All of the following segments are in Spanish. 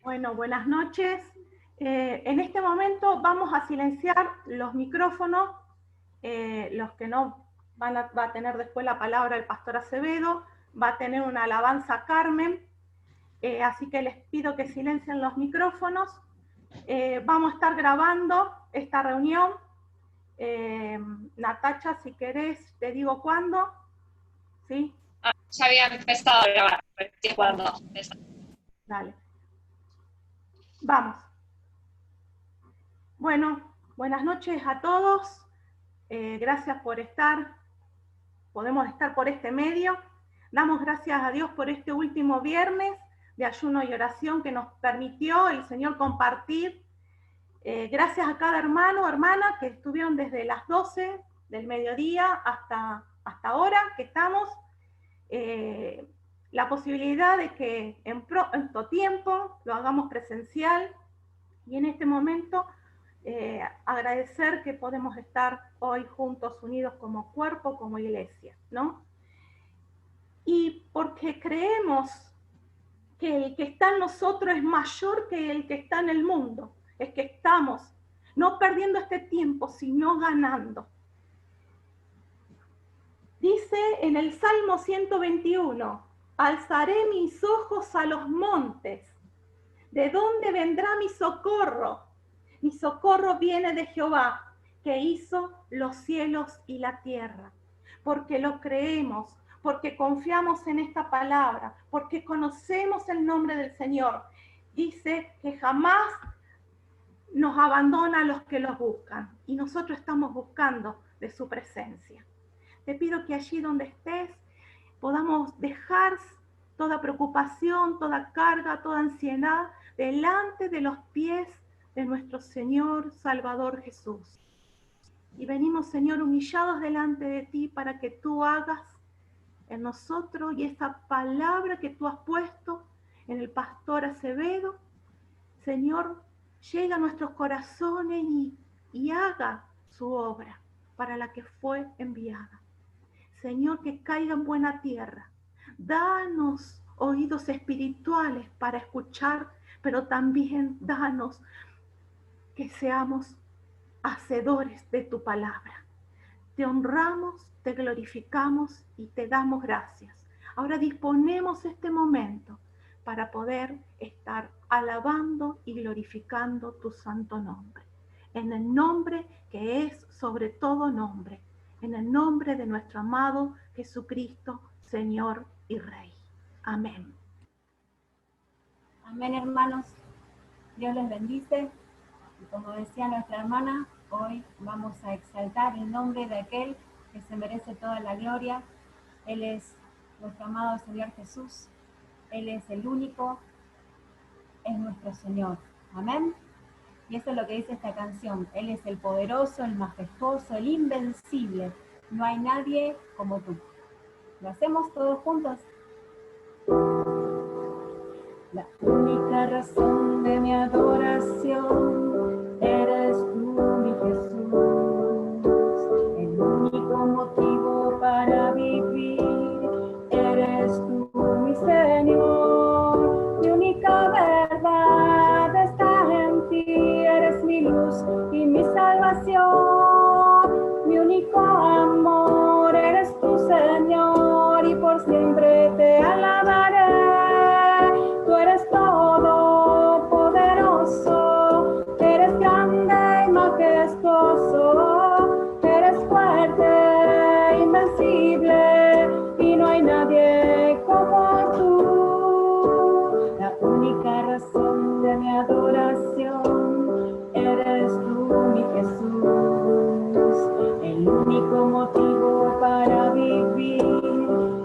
Bueno, buenas noches. En este momento vamos a silenciar los micrófonos, los que no va a tener después la palabra el pastor Acevedo, va a tener una alabanza Carmen, así que les pido que silencien los micrófonos. Vamos a estar grabando esta reunión. Natacha, si querés, te digo cuándo. ¿Sí? Ya había empezado a grabar, cuando empezó. Dale. Vamos. Bueno, buenas noches a todos. Gracias por estar. Podemos estar por este medio. Damos gracias a Dios por este último viernes de ayuno y oración que nos permitió el Señor compartir. Gracias a cada hermano o hermana que estuvieron desde las 12 del mediodía hasta ahora que estamos. La posibilidad de que en pronto tiempo lo hagamos presencial y en este momento agradecer que podemos estar hoy juntos, unidos como cuerpo, como iglesia, ¿no? Y porque creemos que el que está en nosotros es mayor que el que está en el mundo, es que estamos no perdiendo este tiempo, sino ganando. Dice en el Salmo 121, alzaré mis ojos a los montes. ¿De dónde vendrá mi socorro? Mi socorro viene de Jehová, que hizo los cielos y la tierra. Porque lo creemos, porque confiamos en esta palabra, porque conocemos el nombre del Señor. Dice que jamás nos abandona a los que los buscan. Y nosotros estamos buscando de su presencia. Te pido que allí donde estés podamos dejar toda preocupación, toda carga, toda ansiedad delante de los pies de nuestro Señor Salvador Jesús. Y venimos, Señor, humillados delante de ti para que tú hagas en nosotros y esta palabra que tú has puesto en el pastor Acevedo, Señor, llegue a nuestros corazones y haga su obra para la que fue enviada. Señor, que caiga en buena tierra. Danos oídos espirituales para escuchar, pero también danos que seamos hacedores de tu palabra. Te honramos, te glorificamos y te damos gracias. Ahora disponemos este momento para poder estar alabando y glorificando tu santo nombre. En el nombre que es sobre todo nombre. En el nombre de nuestro amado Jesucristo, Señor y Rey. Amén. Amén, hermanos. Dios les bendice. Y como decía nuestra hermana, hoy vamos a exaltar el nombre de aquel que se merece toda la gloria. Él es nuestro amado Señor Jesús. Él es el único, es nuestro Señor. Amén. Y eso es lo que dice esta canción. Él es el poderoso, el majestuoso, el invencible. No hay nadie como tú. ¿Lo hacemos todos juntos? La única razón de mi adoración eres tú, mi Jesús. El único motivo para vivir eres tú, mi Señor. Mi única verdad está en ti, eres mi luz y mi salvación. Mi único amor eres tú, Señor, y por siempre te alabaré. Tú eres todopoderoso, eres grande y majestuoso, eres fuerte, invencible, y no hay nadie como tú. La única razón de mi adoración eres tú, mi Jesús. El único motivo para vivir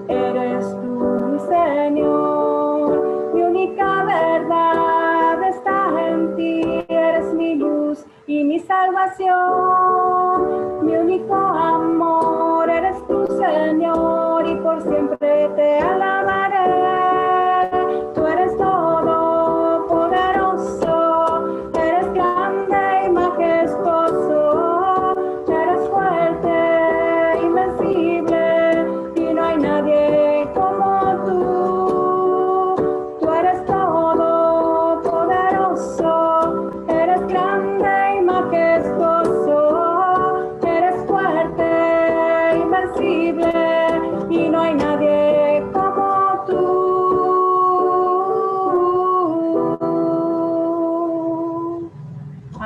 eres tú, mi Señor. Mi única verdad está en ti, eres mi luz y mi salvación. Mi único amor eres tú, Señor, y por siempre te alabaré. Tú eres todopoderoso, eres grande y majestuoso, eres fuerte, invencible, y no hay nadie como tú. Tú eres todopoderoso,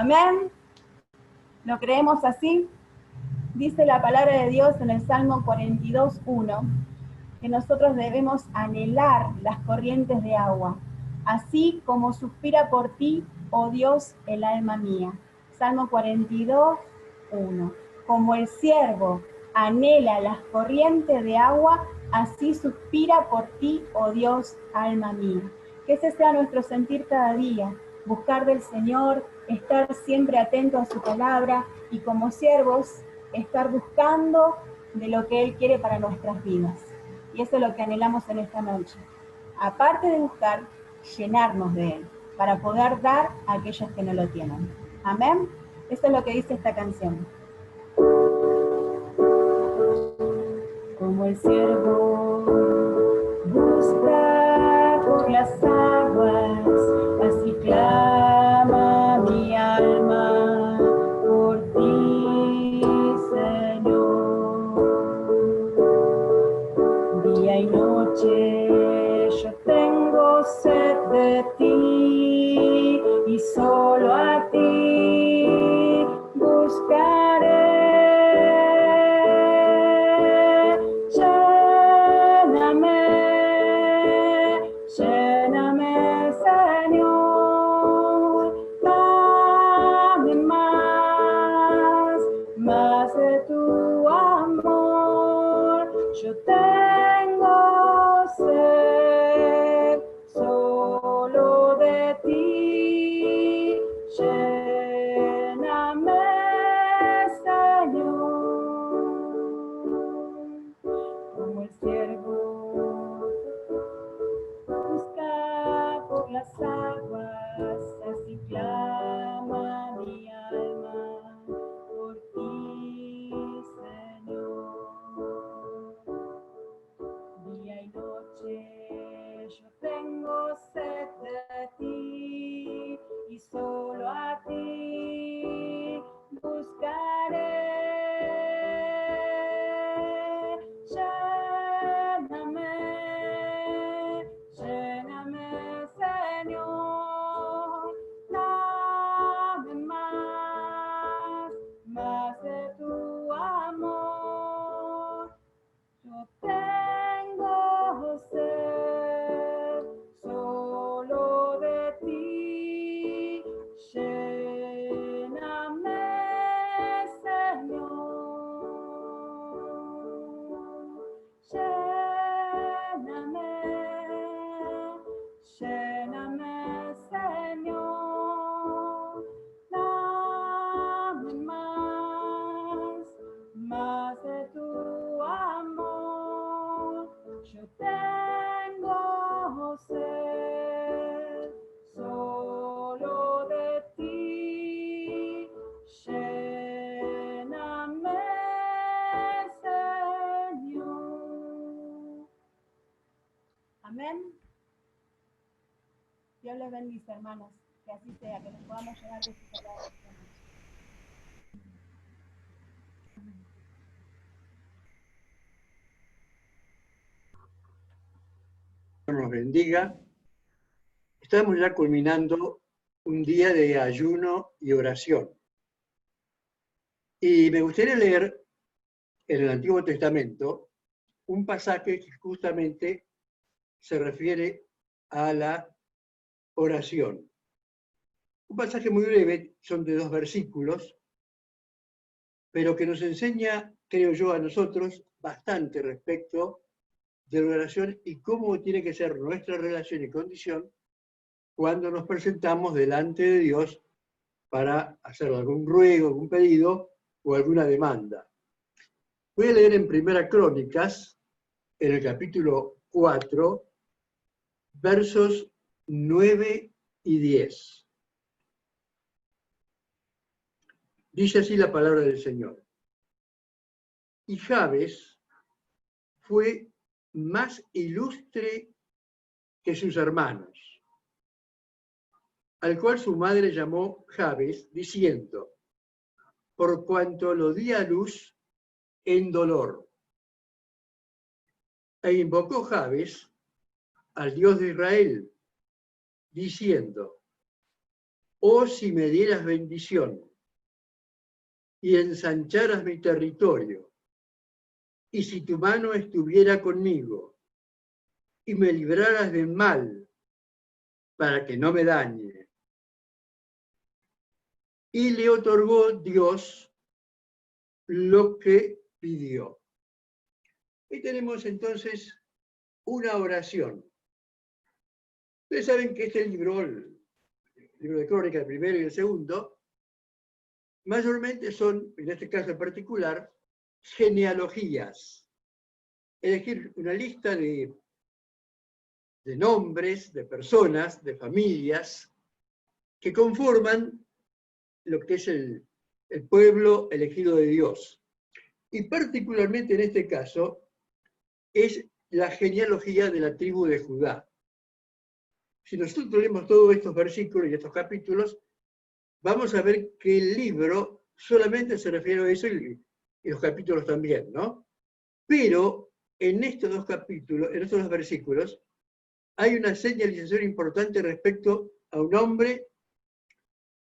Amén. ¿Lo creemos así? Dice la palabra de Dios en el Salmo 42:1, que nosotros debemos anhelar las corrientes de agua, así como suspira por ti, oh Dios, el alma mía. Salmo 42:1. Como el siervo anhela las corrientes de agua, así suspira por ti, oh Dios, alma mía. Que ese sea nuestro sentir cada día, buscar del Señor, estar siempre atentos a su palabra y como siervos, estar buscando de lo que Él quiere para nuestras vidas. Y eso es lo que anhelamos en esta noche. Aparte de buscar, llenarnos de Él, para poder dar a aquellos que no lo tienen. Amén. Eso es lo que dice esta canción. Como el siervo busca por las aguas, así clama mi alma por ti, Señor. Día y noche yo tengo sed de ti y solo a ti buscaré. Lléname, Señor, dame más de tu amor. Yo tengo sed solo de ti. Lléname, Señor, como el siervo busca por las aguas, así clama mi alma por ti, Señor. Día y noche yo tengo sed de ti y solo a ti buscaré. Lléname, Señor, dame más de tu amor. Yo tengo sed solo de ti. Lléname, Señor. Lléname, Señor, dame más de tu amor. Yo tengo sed solo de ti. Lléname, Señor. Amén. Dios les bendice, hermanos, que así sea, que nos podamos llegar de su palabra. Nos bendiga. Estamos ya culminando un día de ayuno y oración. Y me gustaría leer en el Antiguo Testamento un pasaje que justamente se refiere a la oración. Un pasaje muy breve, son de 2 versículos, pero que nos enseña, creo yo, a nosotros bastante respecto de la oración y cómo tiene que ser nuestra relación y condición cuando nos presentamos delante de Dios para hacer algún ruego, algún pedido o alguna demanda. Voy a leer en Primera Crónicas, en el capítulo 4, versos 9 y 10. Dice así la palabra del Señor. Y Jabes fue más ilustre que sus hermanos, al cual su madre llamó Jabes, diciendo, por cuanto lo di a luz en dolor. E invocó Jabes al Dios de Israel, diciendo, oh si me dieras bendición y ensancharas mi territorio, y si tu mano estuviera conmigo y me libraras del mal para que no me dañe. Y le otorgó Dios lo que pidió. Y tenemos entonces una oración. Ustedes saben que este libro, el libro de Crónica, el primero y el segundo, mayormente son, en este caso en particular, genealogías. Es decir, una lista de nombres, de personas, de familias, que conforman lo que es el pueblo elegido de Dios. Y particularmente en este caso, es la genealogía de la tribu de Judá. Si nosotros leemos todos estos versículos y estos capítulos, vamos a ver que el libro solamente se refiere a eso y los capítulos también, ¿no? Pero en estos dos capítulos, en estos dos versículos, hay una señalización importante respecto a un hombre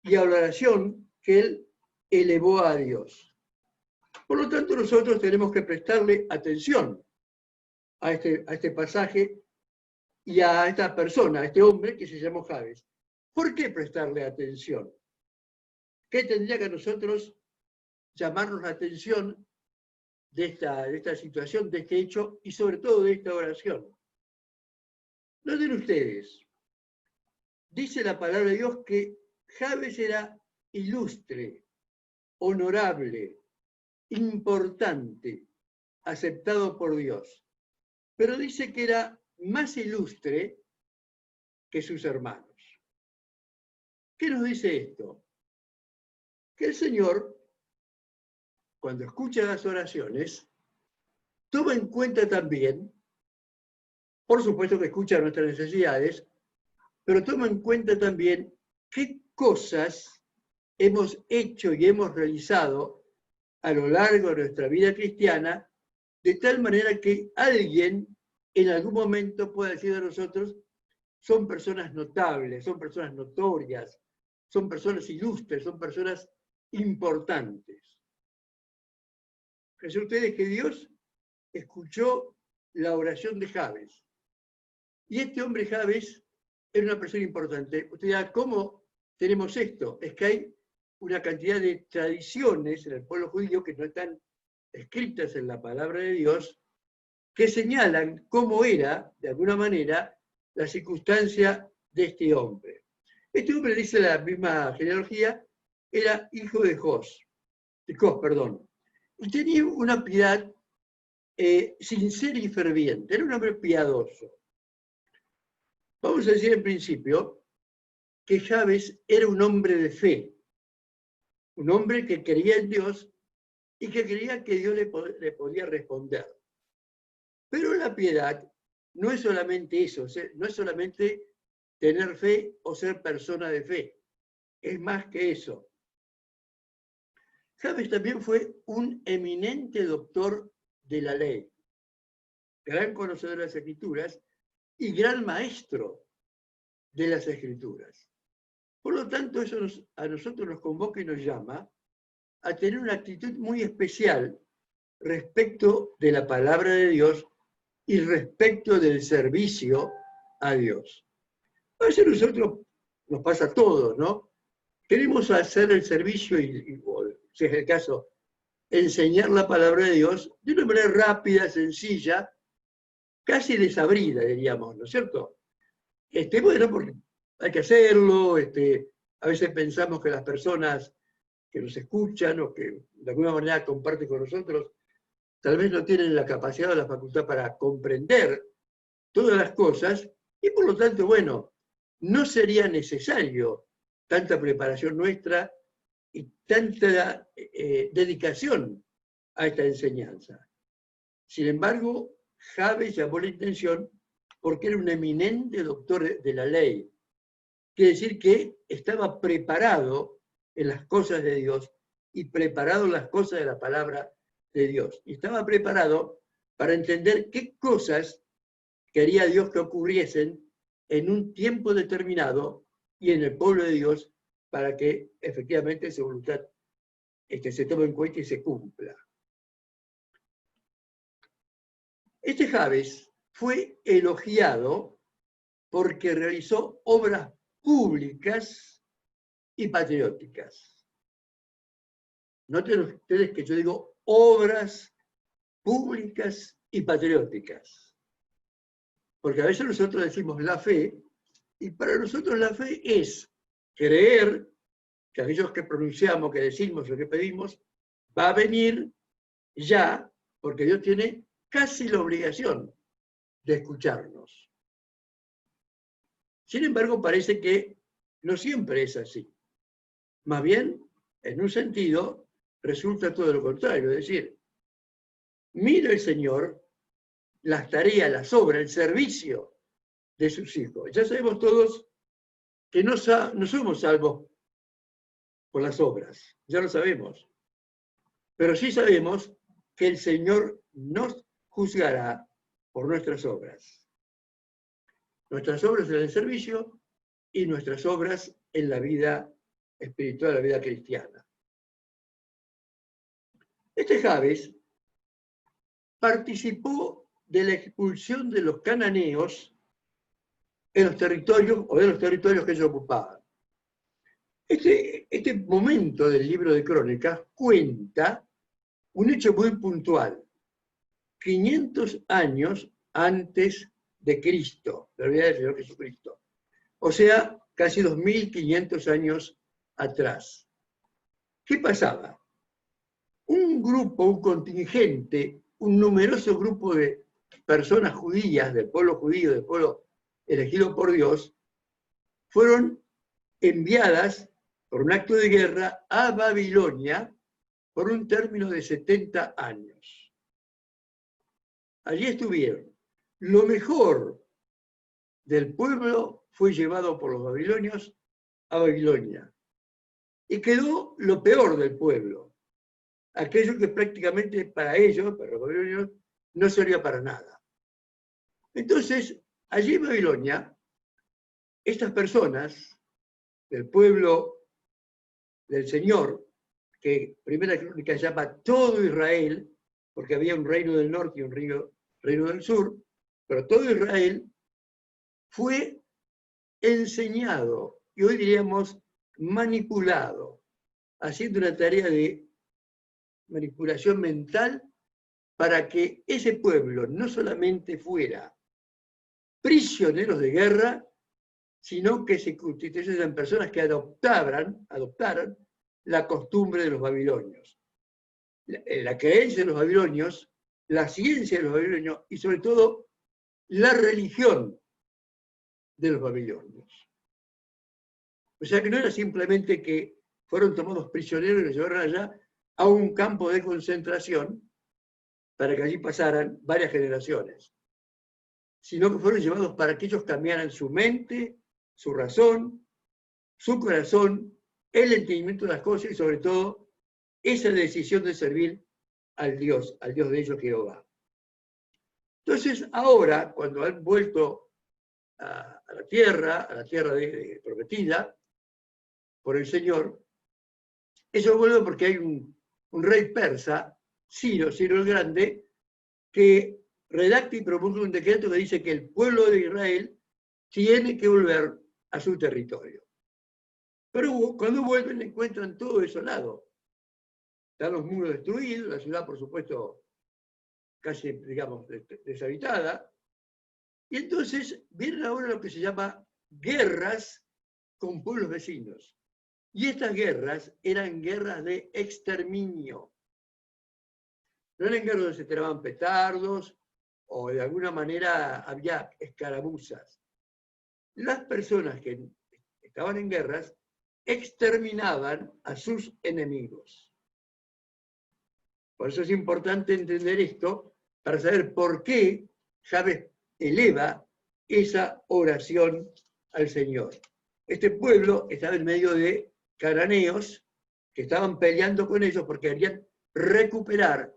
y a la oración que él elevó a Dios. Por lo tanto, nosotros tenemos que prestarle atención a este pasaje y a esta persona, a este hombre que se llamó Jabes. ¿Por qué prestarle atención? ¿Qué tendría que a nosotros llamarnos la atención de esta situación, de este hecho y sobre todo de esta oración? Noten ustedes, dice la palabra de Dios que Jabes era ilustre, honorable, importante, aceptado por Dios. Pero dice que era más ilustre que sus hermanos. ¿Qué nos dice esto? Que el Señor, cuando escucha las oraciones, toma en cuenta también, por supuesto que escucha nuestras necesidades, pero toma en cuenta también qué cosas hemos hecho y hemos realizado a lo largo de nuestra vida cristiana, de tal manera que alguien en algún momento pueda decir de nosotros, son personas notables, son personas notorias, son personas ilustres, son personas importantes. Fíjense ustedes que Dios escuchó la oración de Jabes. Y este hombre Jabes era una persona importante. Usted dirá, ¿cómo tenemos esto? Es que hay una cantidad de tradiciones en el pueblo judío que no están escritas en la palabra de Dios, que señalan cómo era, de alguna manera, la circunstancia de este hombre. Este hombre, dice la misma genealogía, era hijo de Cos, y tenía una piedad sincera y ferviente, era un hombre piadoso. Vamos a decir en principio que Jabes era un hombre de fe, un hombre que creía en Dios y que creía que Dios le podía responder. Pero la piedad no es solamente eso, no es solamente tener fe o ser persona de fe, es más que eso. Jabes también fue un eminente doctor de la ley, gran conocedor de las Escrituras y gran maestro de las Escrituras. Por lo tanto, eso a nosotros nos convoca y nos llama a tener una actitud muy especial respecto de la palabra de Dios y respecto del servicio a Dios. A veces nosotros nos pasa a todos, ¿no? Queremos hacer el servicio y si es el caso, enseñar la palabra de Dios de una manera rápida, sencilla, casi desabrida, diríamos, ¿no es cierto? Bueno, porque hay que hacerlo, a veces pensamos que las personas que nos escuchan o que de alguna manera comparten con nosotros, tal vez no tienen la capacidad o la facultad para comprender todas las cosas, y por lo tanto, bueno, no sería necesario tanta preparación nuestra y tanta dedicación a esta enseñanza. Sin embargo, Jabes llamó la atención porque era un eminente doctor de la ley. Quiere decir que estaba preparado en las cosas de Dios y preparado en las cosas de la palabra de Dios. Y estaba preparado para entender qué cosas quería Dios que ocurriesen en un tiempo determinado y en el pueblo de Dios para que efectivamente esa voluntad se tome en cuenta y se cumpla. Este Javes fue elogiado porque realizó obras públicas y patrióticas. Noten ustedes que yo digo obras públicas y patrióticas. Porque a veces nosotros decimos la fe, y para nosotros la fe es creer que aquellos que pronunciamos, que decimos lo que pedimos, va a venir ya, porque Dios tiene casi la obligación de escucharnos. Sin embargo, parece que no siempre es así. Más bien, en un sentido, resulta todo lo contrario. Es decir, mira el Señor las tareas, las obras, el servicio de sus hijos. Ya sabemos todos que no somos salvos por las obras, ya lo sabemos. Pero sí sabemos que el Señor nos juzgará por nuestras obras. Nuestras obras en el servicio y nuestras obras en la vida espiritual, la vida cristiana. Este Javes participó de la expulsión de los cananeos en los territorios o de los territorios que ellos ocupaban. Este momento del libro de Crónicas cuenta un hecho muy puntual. 500 años antes de Cristo, la vida del Señor Jesucristo. O sea, casi 2500 años atrás. ¿Qué pasaba? Un grupo, un contingente, un numeroso grupo de personas judías, del pueblo judío, del pueblo elegido por Dios, fueron enviadas por un acto de guerra a Babilonia por un término de 70 años. Allí estuvieron. Lo mejor del pueblo fue llevado por los babilonios a Babilonia. Y quedó lo peor del pueblo, aquello que prácticamente para ellos, para los babilonios, no servía para nada. Entonces, allí en Babilonia, estas personas del pueblo del Señor, que Primera Crónica llama todo Israel, porque había un reino del norte y un reino del sur, pero todo Israel fue enseñado, y hoy diríamos manipulado, haciendo una tarea de manipulación mental para que ese pueblo no solamente fuera prisioneros de guerra, sino que se constituyeran en personas que adoptaran la costumbre de los babilonios. La creencia de los babilonios, la ciencia de los babilonios y sobre todo la religión de los babilonios. O sea que no era simplemente que fueron tomados prisioneros y los llevaron allá a un campo de concentración para que allí pasaran varias generaciones, sino que fueron llevados para que ellos cambiaran su mente, su razón, su corazón, el entendimiento de las cosas y sobre todo esa decisión de servir al Dios de ellos, Jehová. Entonces ahora, cuando han vuelto a la tierra prometida por el Señor, ellos vuelven porque hay un rey persa, Ciro el Grande, que redacta y promulga un decreto que dice que el pueblo de Israel tiene que volver a su territorio. Pero cuando vuelven encuentran todo desolado. Están los muros destruidos, la ciudad, por supuesto, casi, digamos, deshabitada. Y entonces vienen ahora lo que se llama guerras con pueblos vecinos. Y estas guerras eran guerras de exterminio. No eran guerras donde se tiraban petardos o de alguna manera había escaramuzas. Las personas que estaban en guerras exterminaban a sus enemigos. Por eso es importante entender esto para saber por qué Javes eleva esa oración al Señor. Este pueblo estaba en medio de cananeos que estaban peleando con ellos porque querían recuperar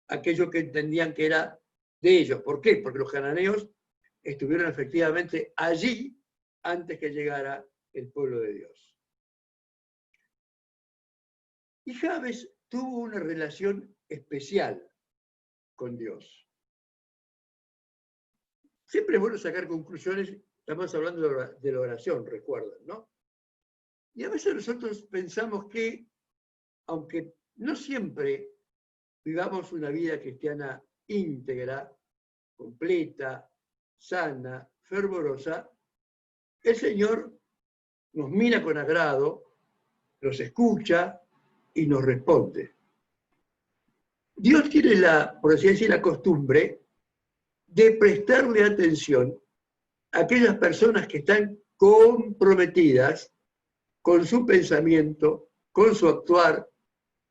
aquello que entendían que era de ellos. ¿Por qué? Porque los cananeos estuvieron efectivamente allí antes que llegara el pueblo de Dios. Y Jabes tuvo una relación especial con Dios. Siempre es bueno sacar conclusiones, estamos hablando de la oración, recuerdan, ¿no? Y a veces nosotros pensamos que, aunque no siempre vivamos una vida cristiana íntegra, completa, sana, fervorosa, el Señor nos mira con agrado, nos escucha y nos responde. Dios tiene por así decir, la costumbre de prestarle atención a aquellas personas que están comprometidas con su pensamiento, con su actuar,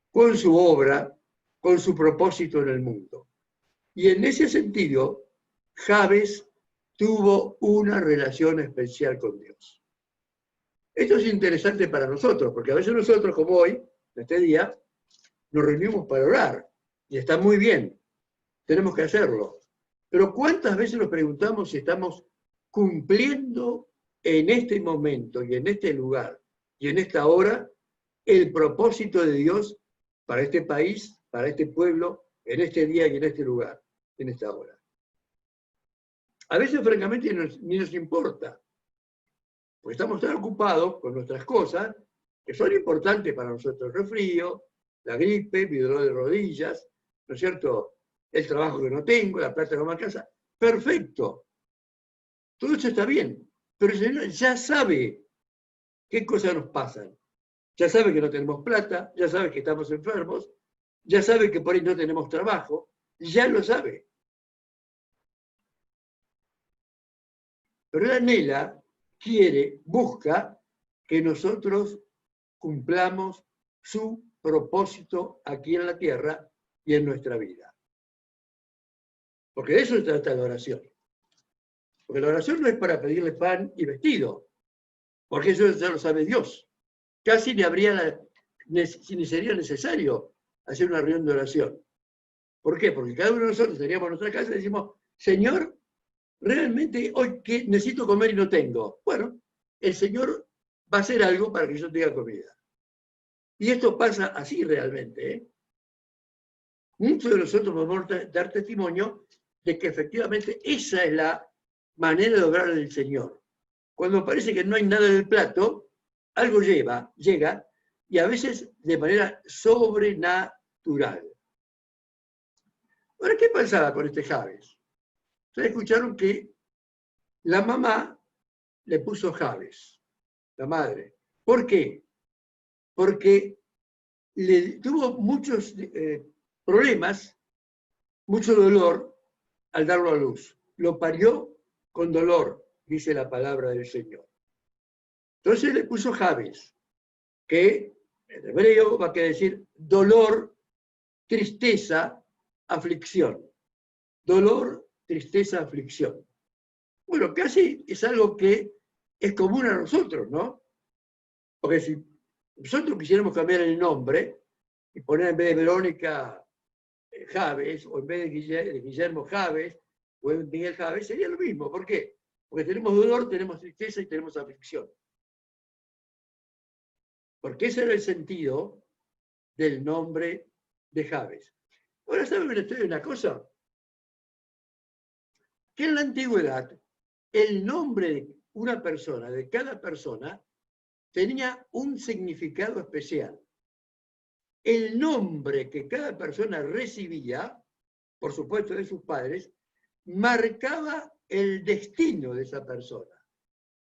con su obra, con su propósito en el mundo. Y en ese sentido, Jabes tuvo una relación especial con Dios. Esto es interesante para nosotros, porque a veces nosotros, como hoy, en este día, nos reunimos para orar, y está muy bien, tenemos que hacerlo. Pero ¿cuántas veces nos preguntamos si estamos cumpliendo en este momento y en este lugar y en esta hora el propósito de Dios para este país, para este pueblo, en este día y en este lugar, en esta hora? A veces, francamente, ni nos importa, porque estamos tan ocupados con nuestras cosas que son importantes para nosotros: el resfrío, la gripe, mi dolor de rodillas, ¿no es cierto?, el trabajo que no tengo, la plata que no me alcanza. Perfecto. Todo eso está bien, pero el Señor ya sabe qué cosas nos pasan. Ya sabe que no tenemos plata, ya sabe que estamos enfermos, ya sabe que por ahí no tenemos trabajo, ya lo sabe. Pero Él anhela, quiere, busca que nosotros cumplamos su propósito aquí en la tierra y en nuestra vida. Porque de eso se trata la oración. Porque la oración no es para pedirle pan y vestido, porque eso ya lo sabe Dios. Casi ni sería necesario hacer una reunión de oración. ¿Por qué? Porque cada uno de nosotros teníamos nuestra casa y decimos: Señor, realmente hoy que necesito comer y no tengo. Bueno, el Señor va a hacer algo para que yo tenga comida. Y esto pasa así realmente, ¿eh? Muchos de nosotros podemos dar testimonio de que efectivamente esa es la manera de obrar del Señor. Cuando parece que no hay nada en el plato, algo llega, y a veces de manera sobrenatural. Ahora, ¿qué pasaba con este Jabes? Ustedes escucharon que la mamá le puso Jabes, la madre. ¿Por qué? Porque tuvo muchos problemas, mucho dolor al darlo a luz. Lo parió con dolor, dice la palabra del Señor. Entonces le puso Jabes, que en hebreo va a querer decir dolor, tristeza, aflicción. Dolor, tristeza, aflicción. Bueno, casi es algo que es común a nosotros, ¿no? Porque si nosotros quisiéramos cambiar el nombre y poner en vez de Verónica Jabes, o en vez de Guillermo Jabes, o en Miguel Jabes, sería lo mismo. ¿Por qué? Porque tenemos dolor, tenemos tristeza y tenemos aflicción. Porque ese era el sentido del nombre de Jabes. Ahora, ¿saben ustedes una cosa? Que en la antigüedad, el nombre de una persona, de cada persona, tenía un significado especial. El nombre que cada persona recibía, por supuesto de sus padres, marcaba el destino de esa persona,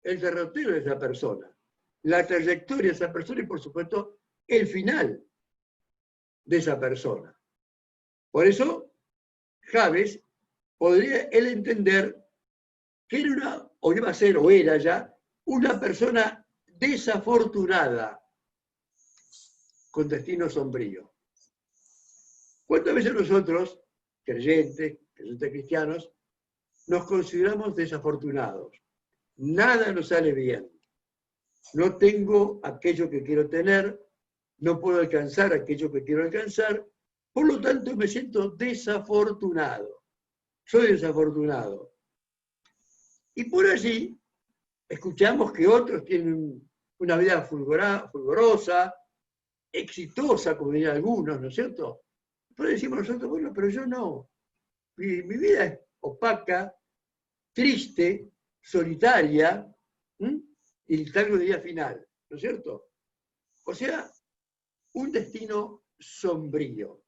el derrotero de esa persona, la trayectoria de esa persona y, por supuesto, el final de esa persona. Por eso, Jabes podría él entender que era o iba a ser, o era ya, una persona desafortunada con destino sombrío. ¿Cuántas veces nosotros, creyentes cristianos, nos consideramos desafortunados? Nada nos sale bien. No tengo aquello que quiero tener, no puedo alcanzar aquello que quiero alcanzar, por lo tanto me siento desafortunado. Soy desafortunado. Y por allí escuchamos que otros tienen una vida fulgorosa, exitosa, como dirían algunos, ¿no es cierto? Después decimos nosotros, bueno, pero yo no. Mi vida es opaca, triste, solitaria, y tal el día final, ¿no es cierto? O sea, un destino sombrío.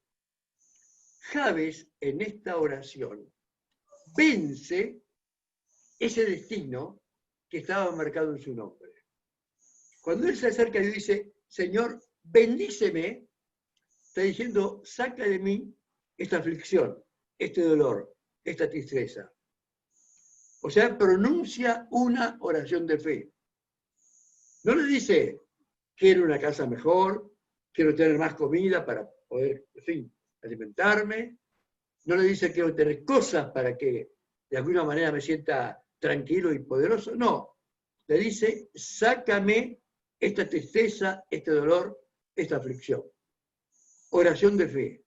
Javes, en esta oración, vence ese destino que estaba marcado en su nombre. Cuando él se acerca y dice, Señor, bendíceme, está diciendo, saca de mí esta aflicción, este dolor, esta tristeza. O sea, pronuncia una oración de fe. No le dice, quiero una casa mejor, quiero tener más comida para poder, en fin, alimentarme. No le dice, quiero tener cosas para que de alguna manera me sienta tranquilo y poderoso. No, le dice, sácame esta tristeza, este dolor, esta aflicción. Oración de fe.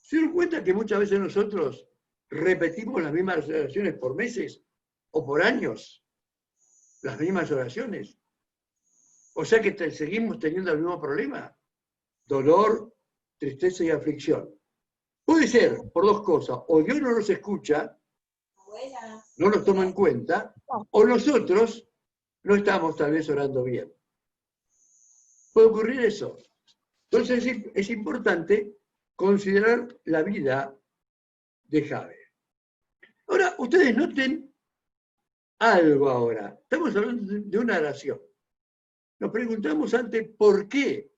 ¿Se dan cuenta que muchas veces nosotros repetimos las mismas oraciones por meses o por años? Las mismas oraciones. O sea que seguimos teniendo el mismo problema. Dolor, tristeza y aflicción. Puede ser por dos cosas. O Dios no nos escucha, no nos toma en cuenta, o nosotros no estamos tal vez orando bien. Puede ocurrir eso. Entonces es importante considerar la vida de Jabes. Ahora, ustedes noten algo ahora. Estamos hablando de una oración. Nos preguntamos antes por qué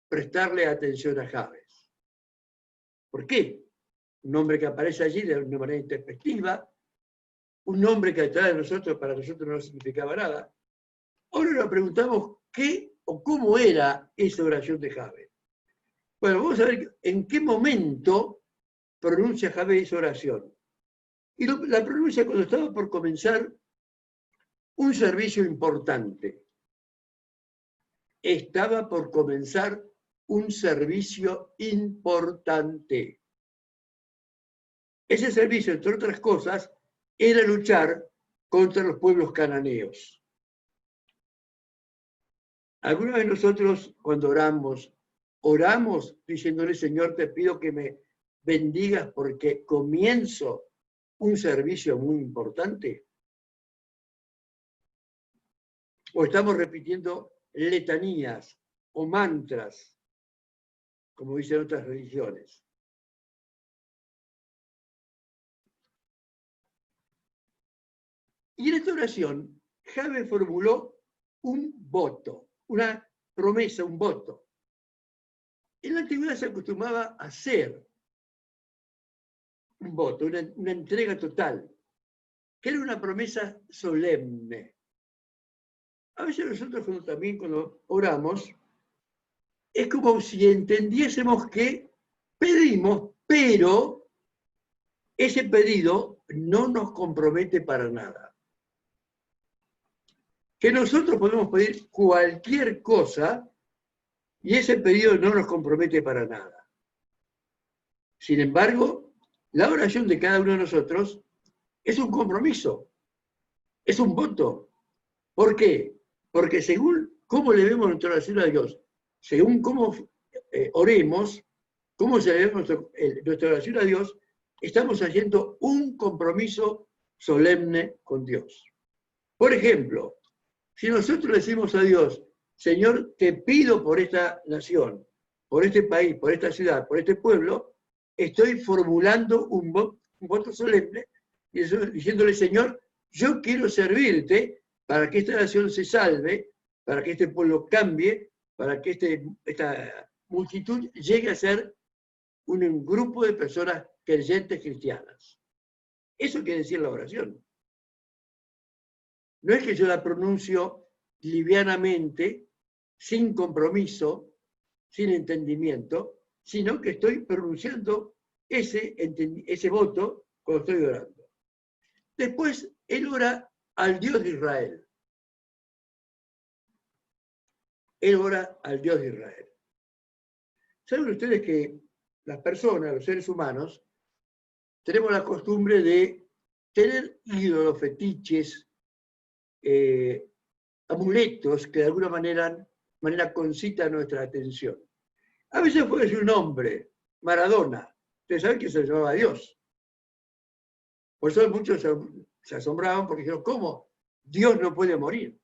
prestarle atención a Jabes. ¿Por qué? Un nombre que aparece allí de una manera intempestiva, un nombre que detrás de nosotros, para nosotros no significaba nada. Ahora nos preguntamos qué o cómo era esa oración de Jabes. Bueno, vamos a ver en qué momento pronuncia Jabes esa oración. Y la pronuncia cuando estaba por comenzar un servicio importante. Estaba por comenzar un servicio importante. Ese servicio, entre otras cosas, era luchar contra los pueblos cananeos. Alguna vez nosotros, cuando oramos diciéndole, Señor, te pido que me bendigas porque comienzo un servicio muy importante. O estamos repitiendo letanías o mantras, como dicen otras religiones. Y en esta oración, Jabes formuló un voto, una promesa, un voto. En la antigüedad se acostumbraba a hacer un voto, una entrega total, que era una promesa solemne. A veces nosotros cuando oramos, es como si entendiésemos que pedimos, pero ese pedido no nos compromete para nada. Que nosotros podemos pedir cualquier cosa y ese pedido no nos compromete para nada. Sin embargo, la oración de cada uno de nosotros es un compromiso, es un voto. ¿Por qué? Porque según cómo le vemos nuestra oración a Dios, según cómo oremos, cómo se le vemos nuestra oración a Dios, estamos haciendo un compromiso solemne con Dios. Por ejemplo, si nosotros le decimos a Dios, Señor, te pido por esta nación, por este país, por esta ciudad, por este pueblo, estoy formulando un voto solemne y diciéndole, Señor, yo quiero servirte para que esta nación se salve, para que este pueblo cambie, para que esta multitud llegue a ser un grupo de personas creyentes cristianas. Eso quiere decir la oración. No es que yo la pronuncio livianamente, sin compromiso, sin entendimiento, sino que estoy pronunciando ese voto cuando estoy orando. Después, él ora al Dios de Israel. Él ora al Dios de Israel. ¿Saben ustedes que las personas, los seres humanos, tenemos la costumbre de tener ídolos, fetiches, amuletos que de alguna manera manera concita nuestra atención. A veces puede ser un hombre, Maradona. Ustedes saben que se llamaba Dios. Por eso muchos se asombraban porque dijeron, ¿cómo? Dios no puede morir.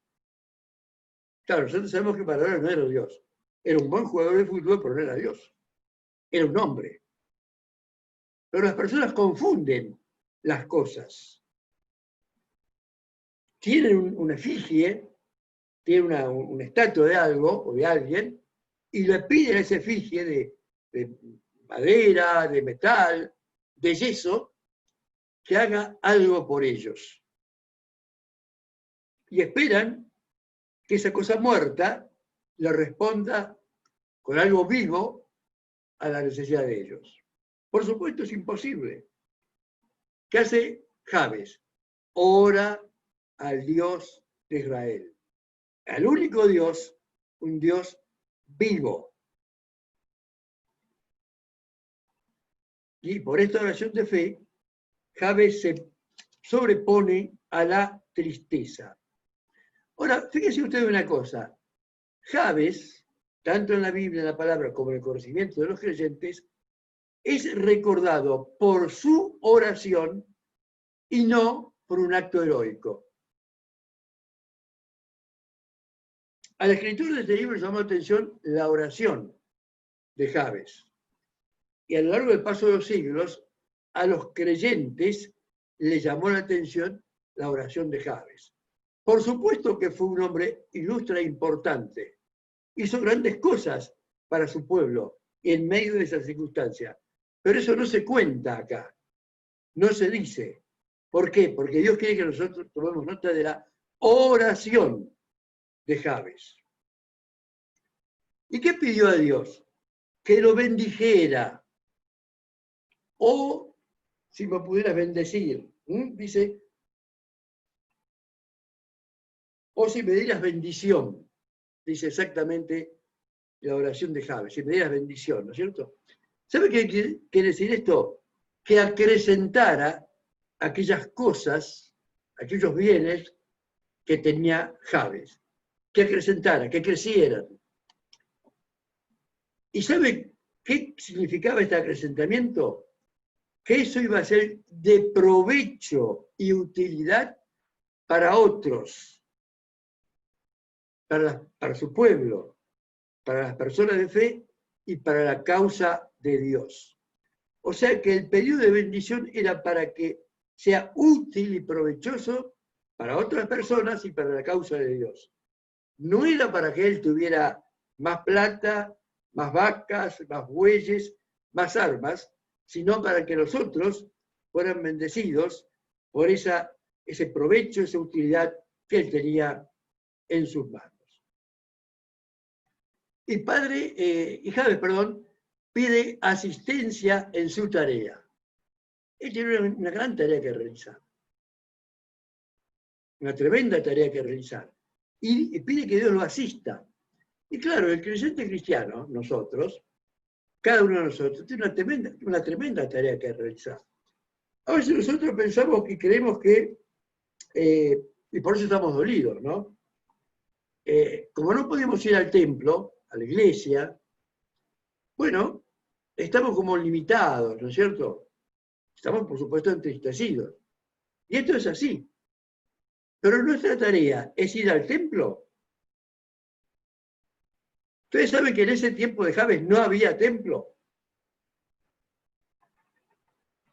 Claro, nosotros sabemos que Maradona no era Dios. Era un buen jugador de fútbol, pero no era Dios. Era un hombre. Pero las personas confunden las cosas. Tienen una efigie, tienen una estatua de algo o de alguien, y le piden a esa efigie de madera, de metal, de yeso, que haga algo por ellos. Y esperan que esa cosa muerta le responda con algo vivo a la necesidad de ellos. Por supuesto, es imposible. ¿Qué hace Jabes? Ora al Dios de Israel. Al único Dios, un Dios vivo. Y por esta oración de fe, Jabes se sobrepone a la tristeza. Ahora, fíjense ustedes una cosa. Jabes, tanto en la Biblia, en la palabra, como en el conocimiento de los creyentes, es recordado por su oración y no por un acto heroico. A la escritura de este libro llamó la atención la oración de Jabes. Y a lo largo del paso de los siglos, a los creyentes les llamó la atención la oración de Jabes. Por supuesto que fue un hombre ilustre e importante. Hizo grandes cosas para su pueblo en medio de esa circunstancia. Pero eso no se cuenta acá. No se dice. ¿Por qué? Porque Dios quiere que nosotros tomemos nota de la oración de Jabes. ¿Y qué pidió a Dios? Que lo bendijera. O, si me pudieras bendecir, dice, o si me dieras bendición, dice exactamente la oración de Jabes, si me dieras bendición, ¿no es cierto? ¿Sabe qué quiere decir esto? Que acrecentara aquellas cosas, aquellos bienes que tenía Jabes, que acrecentara, que crecieran. ¿Y sabe qué significaba este acrecentamiento? Que eso iba a ser de provecho y utilidad para otros, para su pueblo, para las personas de fe y para la causa de Dios. O sea que el pedido de bendición era para que sea útil y provechoso para otras personas y para la causa de Dios. No era para que él tuviera más plata, más vacas, más bueyes, más armas, sino para que los otros fueran bendecidos por ese provecho, esa utilidad que él tenía en sus manos. Y Jabes, pide asistencia en su tarea. Él tiene una gran tarea que realizar. Una tremenda tarea que realizar. Y pide que Dios lo asista. Y claro, el creyente cristiano, nosotros, cada uno de nosotros, tiene una tremenda tarea que realizar. A veces nosotros pensamos y creemos que, y por eso estamos dolidos, ¿no? Como no podemos ir al templo, a la iglesia, bueno, estamos como limitados, ¿no es cierto? Estamos, por supuesto, entristecidos. Y esto es así. Pero nuestra tarea es ir al templo. Ustedes saben que en ese tiempo de Jabes no había templo.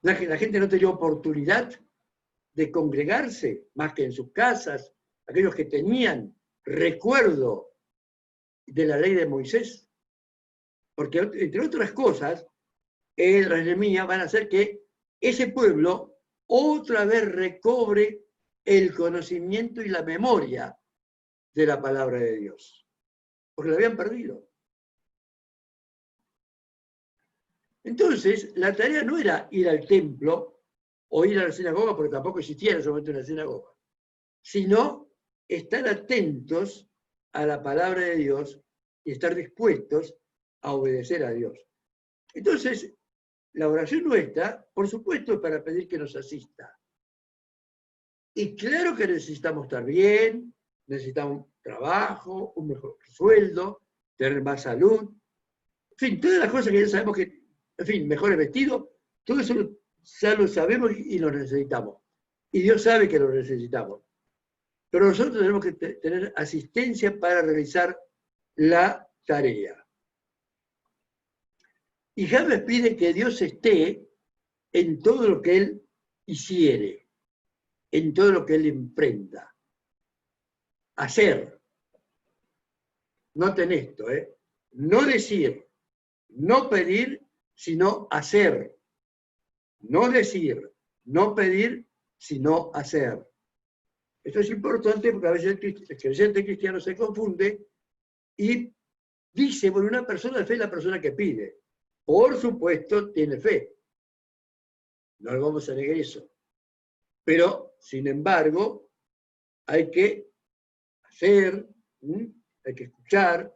La gente no tenía oportunidad de congregarse más que en sus casas, aquellos que tenían recuerdo de la ley de Moisés. Porque, entre otras cosas, Esdras y Nehemías van a hacer que ese pueblo otra vez recobre el conocimiento y la memoria de la palabra de Dios. Porque lo habían perdido. Entonces, la tarea no era ir al templo o ir a la sinagoga, porque tampoco existía en ese momento una sinagoga, sino estar atentos a la palabra de Dios y estar dispuestos a obedecer a Dios. Entonces, la oración nuestra, por supuesto, es para pedir que nos asista. Y claro que necesitamos estar bien, necesitamos trabajo, un mejor sueldo, tener más salud, en fin, todas las cosas que ya sabemos que, en fin, mejores vestidos, todo eso ya lo sabemos y lo necesitamos. Y Dios sabe que lo necesitamos. Pero nosotros tenemos que tener asistencia para realizar la tarea. Y Javes pide que Dios esté en todo lo que Él hiciere, en todo lo que Él emprenda. Hacer. Noten esto, no decir, no pedir, sino hacer. No decir, no pedir, sino hacer. Esto es importante porque a veces el creyente cristiano se confunde y dice, bueno, una persona de fe es la persona que pide. Por supuesto, tiene fe. No le vamos a negar eso. Pero, sin embargo, hay que hacer, hay que escuchar.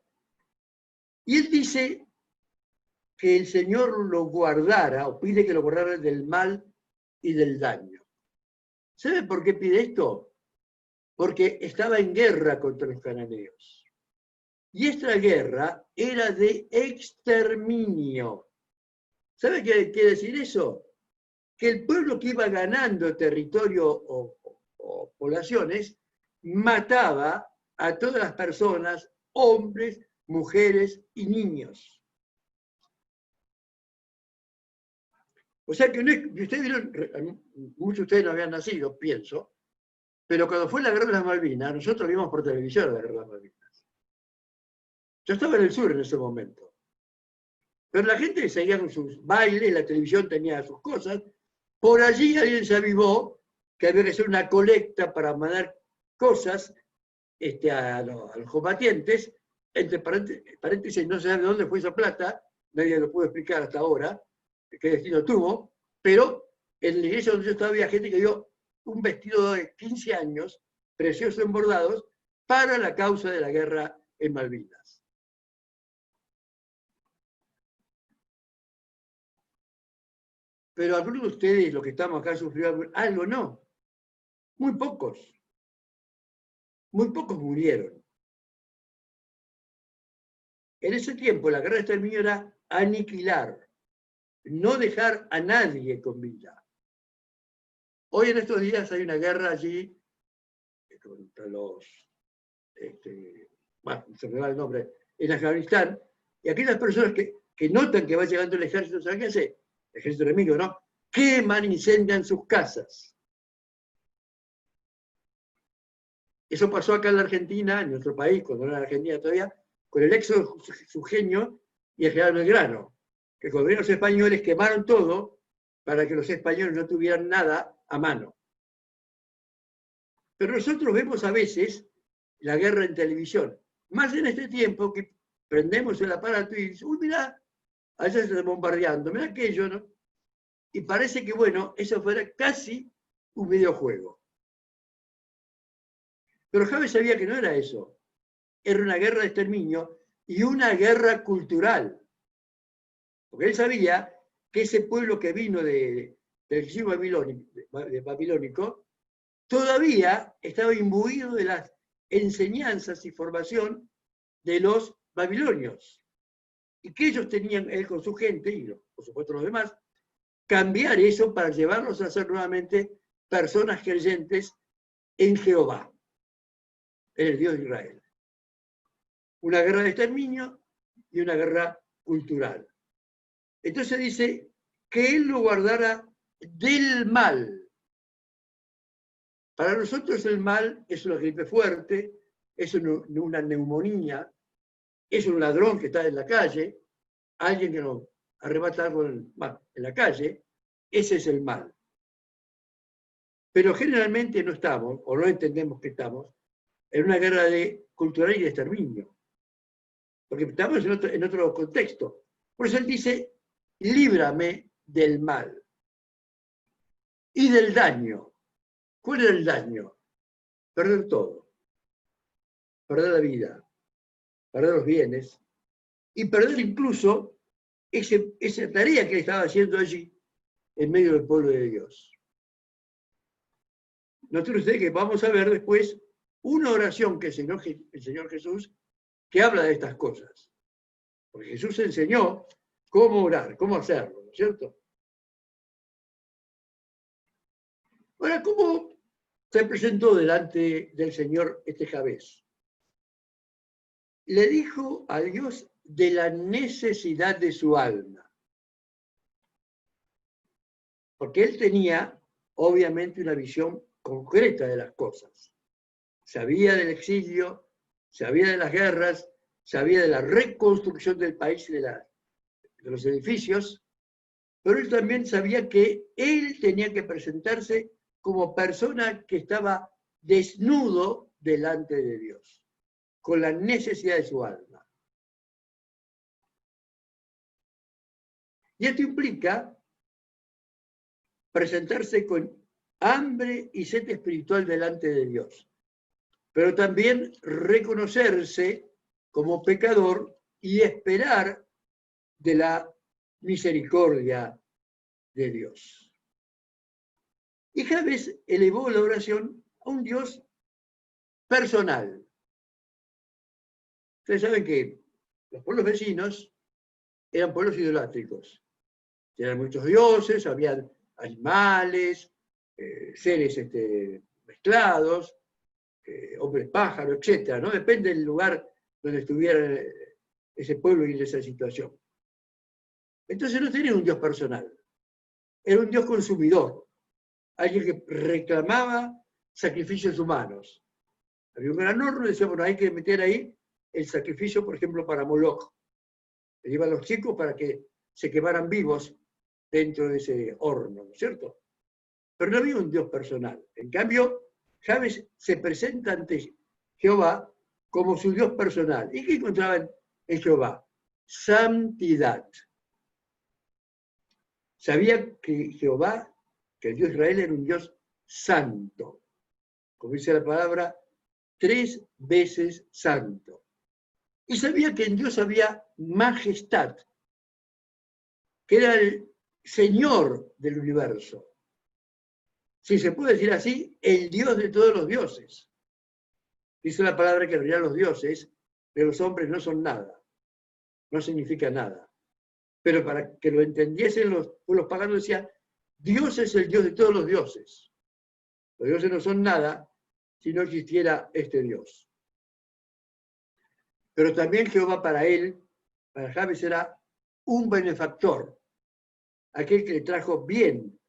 Y él dice que el Señor lo guardara, o pide que lo guardara del mal y del daño. ¿Sabe por qué pide esto? Porque estaba en guerra contra los cananeos. Y esta guerra era de exterminio. ¿Sabe qué quiere decir eso? Que el pueblo que iba ganando territorio o poblaciones mataba a todas las personas, hombres, mujeres y niños. O sea que ustedes vieron, muchos de ustedes no habían nacido, pienso, pero cuando fue la guerra de las Malvinas, nosotros vimos por televisión la guerra de las Malvinas. Yo estaba en el sur en ese momento. Pero la gente seguía con sus bailes, la televisión tenía sus cosas. Por allí alguien se avivó que había que hacer una colecta para mandar cosas a los combatientes. Entre paréntesis, no sé de dónde fue esa plata, nadie lo pudo explicar hasta ahora, qué destino tuvo, pero en la iglesia donde yo estaba había gente que dio un vestido de 15 años, precioso en bordados, para la causa de la guerra en Malvinas. Pero algunos de ustedes, los que estamos acá, sufrieron algo, no. Muy pocos. Muy pocos murieron. En ese tiempo, la guerra de exterminio era aniquilar, no dejar a nadie con vida. Hoy en estos días hay una guerra allí contra los, se me va el nombre, en Afganistán, y aquellas personas que notan que va llegando el ejército, ¿saben qué hace? El ejército enemigo, ¿no? Queman, incendian sus casas. Eso pasó acá en la Argentina, en nuestro país, cuando no era Argentina todavía, con el éxodo Jujeño y el general Belgrano, que con los españoles quemaron todo para que los españoles no tuvieran nada a mano. Pero nosotros vemos a veces la guerra en televisión, más en este tiempo que prendemos el aparato y dice, uy, mirá, allá se está bombardeando, mirá aquello, ¿no? Y parece que, bueno, eso fuera casi un videojuego. Pero Javes sabía que no era eso. Era una guerra de exterminio y una guerra cultural. Porque él sabía que ese pueblo que vino del exilio babilónico todavía estaba imbuido de las enseñanzas y formación de los babilonios. Y que ellos tenían, él con su gente, y por supuesto los demás, cambiar eso para llevarlos a ser nuevamente personas creyentes en Jehová, en el Dios de Israel. Una guerra de exterminio y una guerra cultural. Entonces dice que él lo guardara del mal. Para nosotros el mal es una gripe fuerte, es una neumonía, es un ladrón que está en la calle, alguien que nos arrebata algo en la calle, ese es el mal. Pero generalmente no estamos, o no entendemos que estamos, en una guerra cultural y de exterminio. Porque estamos en otro contexto. Por eso él dice, líbrame del mal y del daño. ¿Cuál era el daño? Perder todo. Perder la vida, perder los bienes y perder incluso esa tarea que él estaba haciendo allí en medio del pueblo de Dios. Noten ustedes que vamos a ver después una oración que enseñó el Señor Jesús que habla de estas cosas. Porque Jesús enseñó cómo orar, cómo hacerlo, ¿no es cierto? Ahora, ¿cómo se presentó delante del Señor este Jabez? Le dijo a Dios de la necesidad de su alma. Porque él tenía, obviamente, una visión concreta de las cosas. Sabía del exilio, sabía de las guerras, sabía de la reconstrucción del país y de los edificios, pero él también sabía que él tenía que presentarse como persona que estaba desnudo delante de Dios, con la necesidad de su alma. Y esto implica presentarse con hambre y sed espiritual delante de Dios, pero también reconocerse como pecador y esperar de la misericordia de Dios. Y Jabez elevó la oración a un Dios personal. Ustedes saben que los pueblos vecinos eran pueblos idolátricos. Eran muchos dioses, había animales, seres mezclados, hombres pájaros, etc. ¿no? Depende del lugar donde estuviera ese pueblo y en esa situación. Entonces no tenía un Dios personal, era un Dios consumidor, alguien que reclamaba sacrificios humanos. Había un gran horno y decía, bueno, hay que meter ahí el sacrificio, por ejemplo, para Moloch. Le iban a los chicos para que se quemaran vivos dentro de ese horno, ¿no es cierto? Pero no había un Dios personal. En cambio, Jabez se presenta ante Jehová como su Dios personal. ¿Y qué encontraban en Jehová? Santidad. Sabía que Jehová, que el Dios de Israel, era un Dios santo. Como dice la palabra, 3 veces santo. Y sabía que en Dios había majestad, que era el Señor del universo. Si se puede decir así, el Dios de todos los dioses. Dice la palabra que en realidad los dioses de los hombres no son nada, no significa nada. Pero para que lo entendiesen los pueblos paganos decía, Dios es el Dios de todos los dioses. Los dioses no son nada si no existiera este Dios. Pero también Jehová para él, para Jabez, era un benefactor, aquel que le trajo bien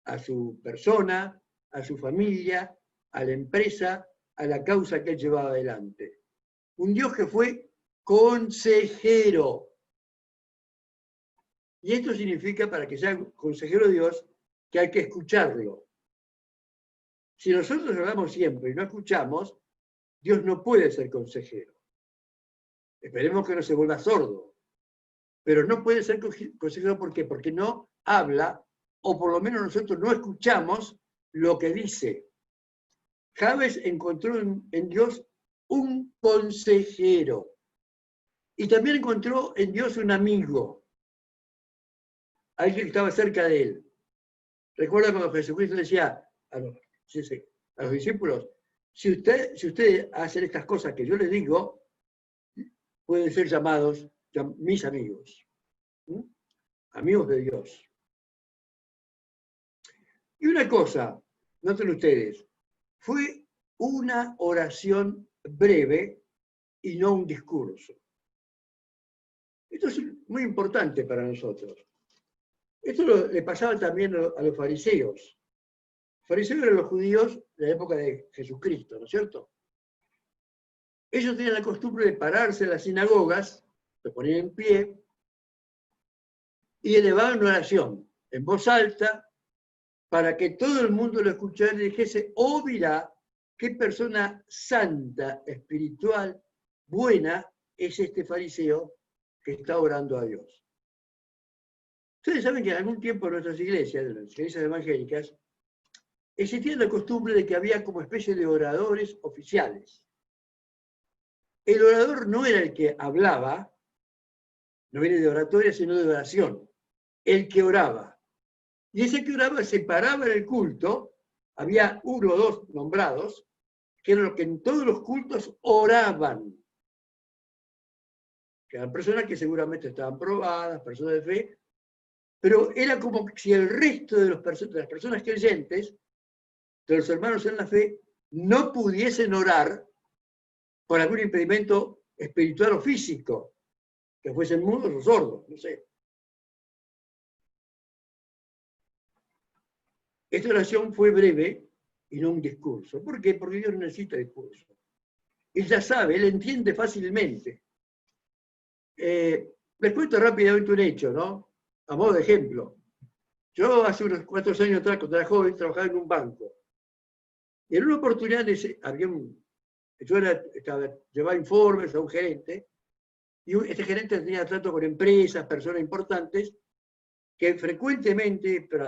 a su persona, a su familia, a la empresa, a la causa que él llevaba adelante. Un Dios que fue consejero. Y esto significa, para que sea consejero de Dios, que hay que escucharlo. Si nosotros hablamos siempre y no escuchamos, Dios no puede ser consejero. Esperemos que no se vuelva sordo. Pero no puede ser consejero, ¿por qué? Porque no habla, o por lo menos nosotros no escuchamos lo que dice. Jabez encontró en Dios un consejero. Y también encontró en Dios un amigo. Alguien que estaba cerca de él. Recuerda cuando Jesucristo decía a los discípulos, si ustedes hacen estas cosas que yo les digo, pueden ser llamados mis amigos. Amigos de Dios. Y una cosa, noten ustedes, fue una oración breve y no un discurso. Esto es muy importante para nosotros. Esto le pasaba también a los fariseos. Los fariseos eran los judíos de la época de Jesucristo, ¿no es cierto? Ellos tenían la costumbre de pararse en las sinagogas, se ponían en pie y elevaban una oración en voz alta para que todo el mundo lo escuchara y dijese, oh, mirá, qué persona santa, espiritual, buena es este fariseo que está orando a Dios. Ustedes saben que en algún tiempo en nuestras iglesias, en las iglesias evangélicas, existía la costumbre de que había como especie de oradores oficiales. El orador no era el que hablaba, no viene de oratoria, sino de oración, el que oraba. Y ese que oraba se paraba en el culto, había 1 o 2 nombrados, que era lo que en todos los cultos oraban. Que eran personas que seguramente estaban probadas, personas de fe, pero era como si el resto de las personas creyentes, de los hermanos en la fe, no pudiesen orar por algún impedimento espiritual o físico, que fuesen mudos o sordos, no sé. Esta oración fue breve y no un discurso. ¿Por qué? Porque Dios no necesita discurso. Él ya sabe, Él entiende fácilmente. Les cuento rápidamente un hecho, ¿no? A modo de ejemplo. Yo hace unos 4 años atrás, cuando era joven, trabajaba en un banco. Y en una oportunidad llevaba informes a un gerente, y este gerente tenía trato con empresas, personas importantes, que frecuentemente, pero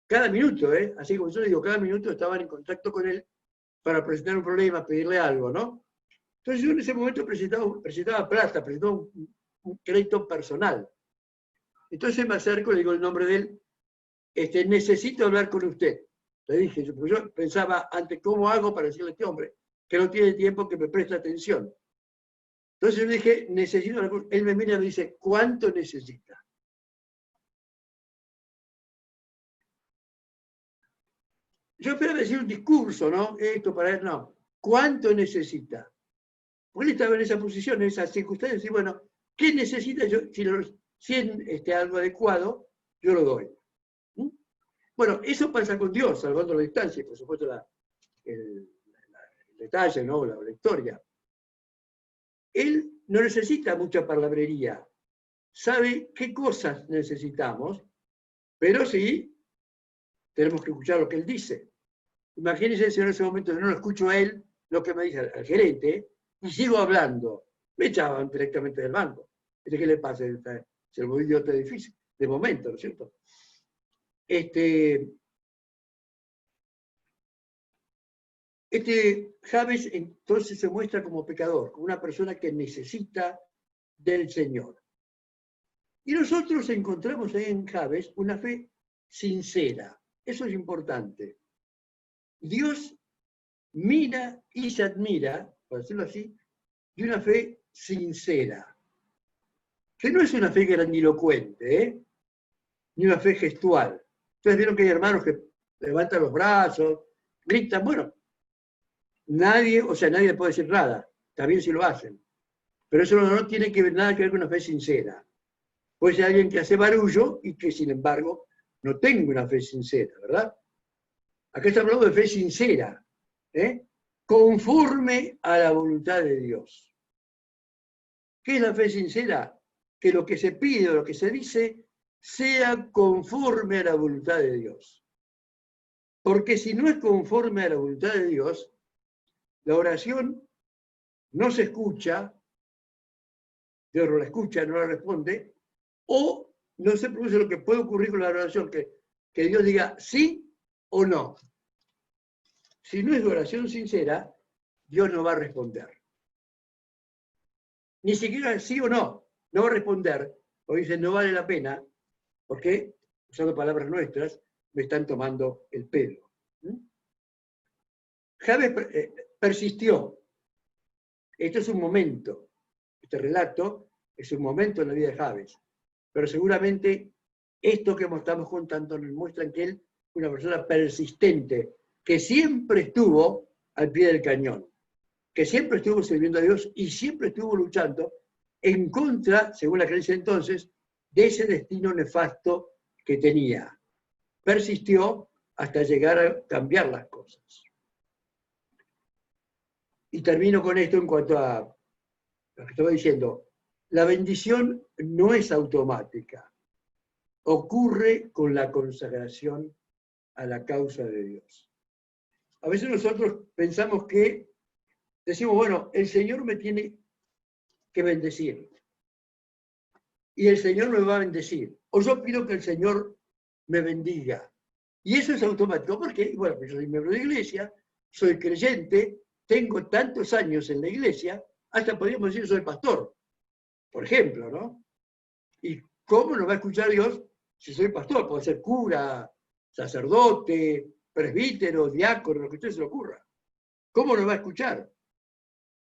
cada minuto, así como yo digo, cada minuto estaban en contacto con él para presentar un problema, pedirle algo, ¿no? Entonces yo en ese momento presentaba plata, presentaba un crédito personal. Entonces me acerco, le digo el nombre de él, necesito hablar con usted. Le dije, porque yo pensaba antes, ¿cómo hago para decirle a este hombre que no tiene tiempo, que me preste atención? Entonces yo le dije, necesito hablar con... Él me mira y me dice, ¿cuánto necesita? Yo esperaba decir un discurso, ¿no? Esto para él, no. ¿Cuánto necesita? Porque él estaba en esa posición, en esas circunstancias, y bueno, ¿qué necesita? Si es algo adecuado, yo lo doy. Bueno, eso pasa con Dios, salvando la distancia, por supuesto el detalle, ¿no? La historia. Él no necesita mucha palabrería, sabe qué cosas necesitamos, pero sí tenemos que escuchar lo que él dice. Imagínense si en ese momento no lo escucho a él, lo que me dice al gerente, y sigo hablando. Me echaban directamente del banco. ¿Qué le pasa? Se lo volvió idiota difícil, de momento, ¿no es cierto? Javes entonces se muestra como pecador, como una persona que necesita del Señor. Y nosotros encontramos ahí en Javes una fe sincera. Eso es importante. Dios mira y se admira, por decirlo así, de una fe sincera. Que no es una fe grandilocuente, ni una fe gestual. Ustedes vieron que hay hermanos que levantan los brazos, gritan, bueno, nadie puede decir nada, también si lo hacen. Pero eso no tiene nada que ver con una fe sincera. Puede ser alguien que hace barullo y que, sin embargo, no tenga una fe sincera, ¿verdad? Acá estamos hablando de fe sincera, conforme a la voluntad de Dios. ¿Qué es la fe sincera? Que lo que se pide o lo que se dice sea conforme a la voluntad de Dios. Porque si no es conforme a la voluntad de Dios, la oración no se escucha, Dios no la escucha, no la responde, o no se produce lo que puede ocurrir con la oración, que Dios diga sí o no. Si no es oración sincera, Dios no va a responder. Ni siquiera sí o no, no va a responder, porque dice no vale la pena, porque, usando palabras nuestras, me están tomando el pelo. Javes persistió. Esto es un momento, este relato es un momento en la vida de Javes, pero seguramente esto que estamos contando nos muestra que él fue una persona persistente, que siempre estuvo al pie del cañón, que siempre estuvo sirviendo a Dios y siempre estuvo luchando en contra, según la creencia entonces, de ese destino nefasto que tenía. Persistió hasta llegar a cambiar las cosas. Y termino con esto en cuanto a lo que estaba diciendo. La bendición no es automática. Ocurre con la consagración a la causa de Dios. A veces nosotros pensamos que decimos, bueno, el Señor me tiene que bendecir. Y el Señor me va a bendecir. O yo pido que el Señor me bendiga. Y eso es automático. ¿Por qué? Bueno, pues yo soy miembro de iglesia, soy creyente, tengo tantos años en la iglesia, hasta podríamos decir soy pastor, por ejemplo, ¿no? ¿Y cómo no va a escuchar Dios si soy pastor? Puedo ser cura, sacerdote, presbítero, diácono, lo que a usted se le ocurra. ¿Cómo no va a escuchar?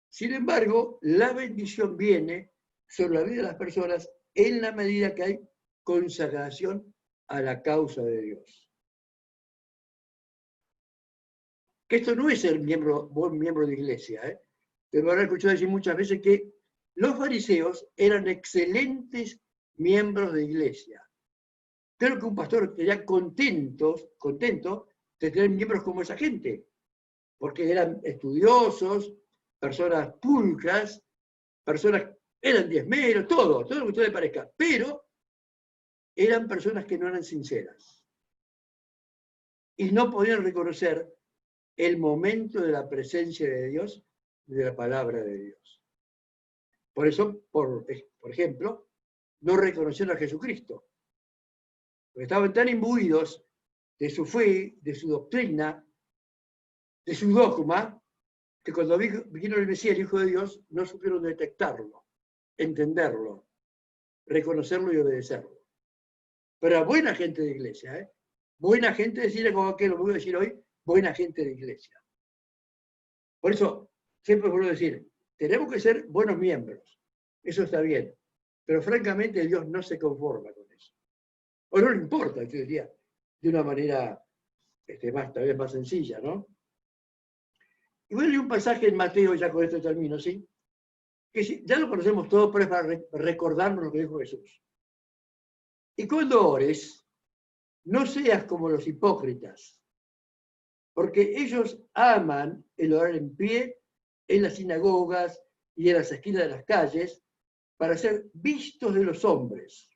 Sin embargo, la bendición viene sobre la vida de las personas en la medida que hay consagración a la causa de Dios. Que esto no es ser buen miembro de iglesia. Te me habrán escuchado decir muchas veces que los fariseos eran excelentes miembros de iglesia. Creo que un pastor estaría contento de tener miembros como esa gente, porque eran estudiosos, personas pulcras, eran diezmeros, todo lo que a usted le parezca, pero eran personas que no eran sinceras. Y no podían reconocer el momento de la presencia de Dios, de la palabra de Dios. Por eso, por ejemplo, no reconocieron a Jesucristo. Porque estaban tan imbuidos de su fe, de su doctrina, de su dogma, que cuando vino el Mesías, el Hijo de Dios, no supieron detectarlo, entenderlo, reconocerlo y obedecerlo. Pero era buena gente de iglesia, buena gente, decirle como que lo voy a decir hoy, buena gente de iglesia. Por eso, siempre vuelvo a decir, tenemos que ser buenos miembros, eso está bien, pero francamente Dios no se conforma con eso. O no le importa, yo diría, de una manera tal vez más sencilla, ¿no? Y voy a leer un pasaje en Mateo, ya con esto termino, ¿sí? Que ya lo conocemos todo, pero es para recordarnos lo que dijo Jesús. Y cuando ores, no seas como los hipócritas, porque ellos aman el orar en pie en las sinagogas y en las esquinas de las calles para ser vistos de los hombres.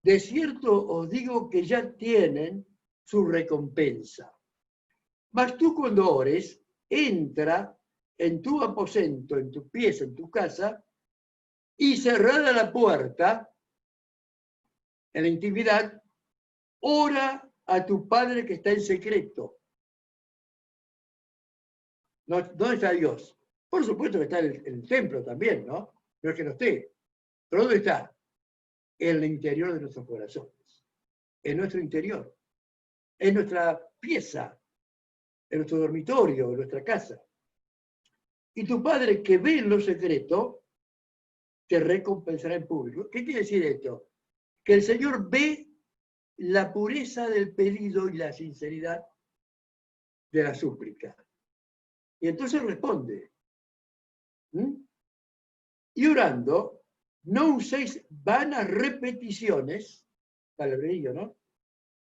De cierto os digo que ya tienen su recompensa. Mas tú cuando ores, entra en tu aposento, en tu pieza, en tu casa, y cerrada la puerta, en la intimidad, ora a tu Padre que está en secreto. ¿Dónde está Dios? Por supuesto que está en el templo también, ¿no? No es que no esté. ¿Pero dónde está? En el interior de nuestros corazones. En nuestro interior. En nuestra pieza. En nuestro dormitorio, en nuestra casa. Y tu Padre que ve en lo secreto, te recompensará en público. ¿Qué quiere decir esto? Que el Señor ve la pureza del pedido y la sinceridad de la súplica. Y entonces responde. Y orando, no uséis vanas repeticiones, palabrerío, ¿no?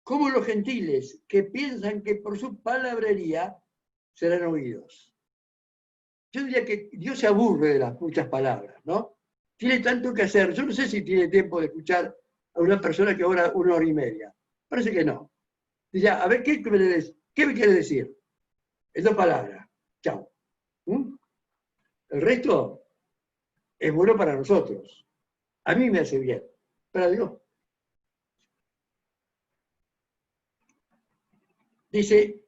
Como los gentiles que piensan que por su palabrería serán oídos. Yo diría que Dios se aburre de las muchas palabras, ¿no? Tiene tanto que hacer. Yo no sé si tiene tiempo de escuchar a una persona que ora 1 hora y media. Parece que no. Dice, a ver, ¿qué me quiere decir? En 2 palabras. Chao. El resto es bueno para nosotros. A mí me hace bien. Para Dios. Dice,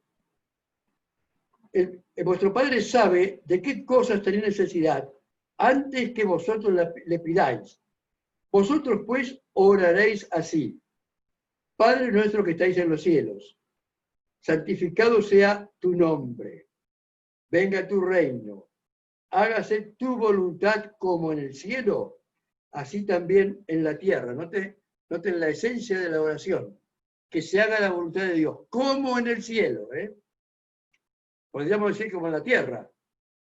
vuestro Padre sabe de qué cosas tenéis necesidad antes que vosotros le pidáis. Vosotros pues oraréis así. Padre nuestro que estáis en los cielos, santificado sea tu nombre. Venga tu reino. Hágase tu voluntad como en el cielo, así también en la tierra. Noten la esencia de la oración. Que se haga la voluntad de Dios, como en el cielo. Podríamos decir como en la tierra.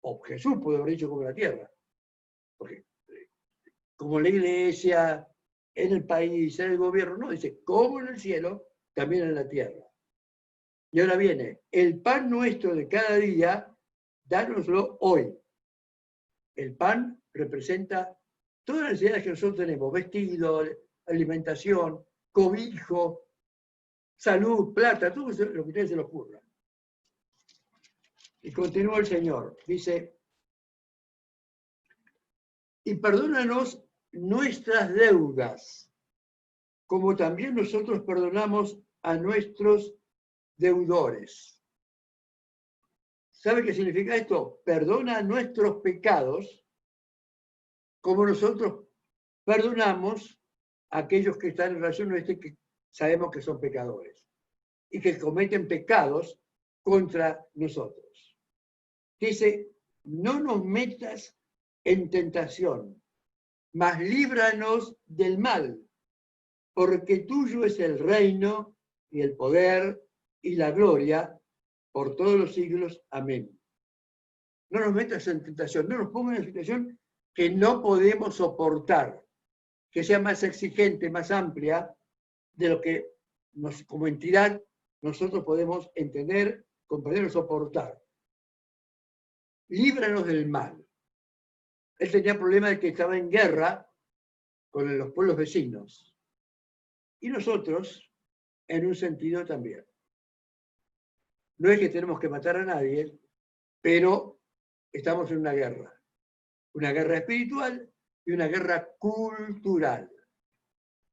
O Jesús puede haber dicho como en la tierra. Porque como en la iglesia, en el país, en el gobierno, no, dice como en el cielo, también en la tierra. Y ahora viene, el pan nuestro de cada día, dánoslo hoy. El pan representa todas las necesidades que nosotros tenemos, vestido, alimentación, cobijo, salud, plata, todo lo que a ustedes se les ocurra. Y continúa el Señor, dice, y perdónanos nuestras deudas, como también nosotros perdonamos a nuestros deudores. ¿Sabe qué significa esto? Perdona nuestros pecados, como nosotros perdonamos a aquellos que están en relación nuestra que sabemos que son pecadores y que cometen pecados contra nosotros. Dice, no nos metas en tentación, mas líbranos del mal, porque tuyo es el reino y el poder y la gloria por todos los siglos. Amén. No nos metas en tentación, no nos pongas en una situación que no podemos soportar, que sea más exigente, más amplia de lo que como entidad nosotros podemos entender, comprender o soportar. Líbranos del mal. Él tenía problema de que estaba en guerra con los pueblos vecinos. Y nosotros, en un sentido también. No es que tenemos que matar a nadie, pero estamos en una guerra espiritual y una guerra cultural.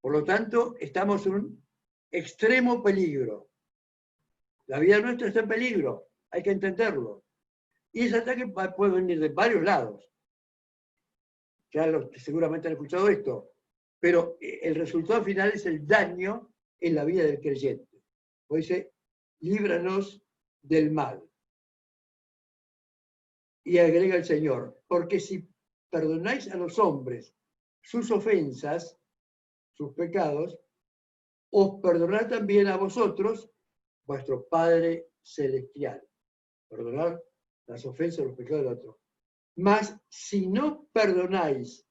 Por lo tanto, estamos en un extremo peligro. La vida nuestra está en peligro, hay que entenderlo. Y ese ataque puede venir de varios lados. Ya seguramente han escuchado esto, pero el resultado final es el daño en la vida del creyente. Pues dice, líbranos del mal. Y agrega el Señor, porque si perdonáis a los hombres sus ofensas, sus pecados, os perdonará también a vosotros vuestro Padre Celestial. Perdonar las ofensas, los pecados del otro. Mas si no perdonáis